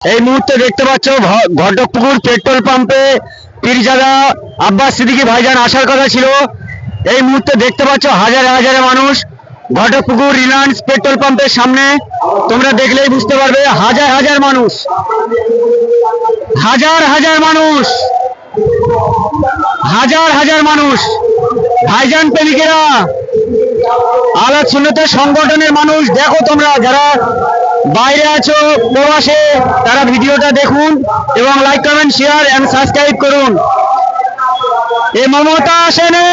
এই মুহূর্তে দেখতে পাচ্ছ ঘটকপুকুর পেট্রোল পাম্পে পীরজাদা আব্বাস সিদ্দিকী ভাইজান আসার কথা ছিল। এই মুহূর্তে দেখতে পাচ্ছ হাজার হাজার মানুষ ঘটকপুকুর রিলায়েন্স পেট্রোল পাম্পের সামনে। তোমরা দেখলেই বুঝতে পারবে হাজার হাজার মানুষ, হাজার হাজার মানুষ, হাজার হাজার মানুষ, ভাইজান প্রেমিকেরা, আলাদ সুন্নতের সংগঠনের মানুষ। দেখো তোমরা যারা বাইরে আছো প্রবাসে, তারা ভিডিওটা দেখুন এবং like comment share and subscribe করুন। এ মমতা সেনে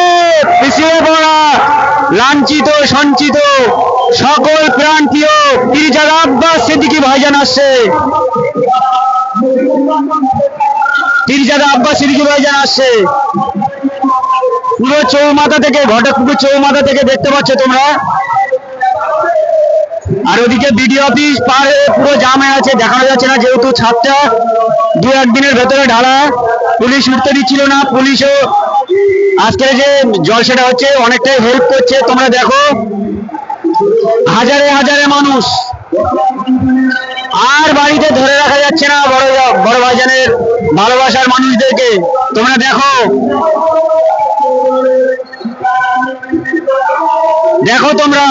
পিছিয়ে পড়া লাঞ্ছিত সঞ্চিত সকল প্রান্তীয় পীরজাদা আব্বাস সিদ্দিকী ভাইজান আসছে, পীরজাদা আব্বাস সিদ্দিকী ভাইজান আসছে। পুরো চৌমাথা থেকে, ঘটকপুকুর চৌমাথা থেকে দেখতে পাচ্ছ তোমরা। আর ওদিকে বিডিও অফিস পার পুরো জাম হয়ে আছে, দেখানো যাচ্ছে না যেহেতু ছাদটা দু একদিনের ভেতরে ঢালা। পুলিশ উঠতে দিচ্ছিল না, পুলিশও আজকের যে জলসাটা হচ্ছে অনেকটাই হেল্প করছে। তোমরা দেখো হাজারে হাজারে মানুষ, আর বাড়িতে ধরে রাখা যাচ্ছে না বড় ভাইজানের ভালোবাসার মানুষদেরকে। তোমরা দেখো, দেখো তোমরা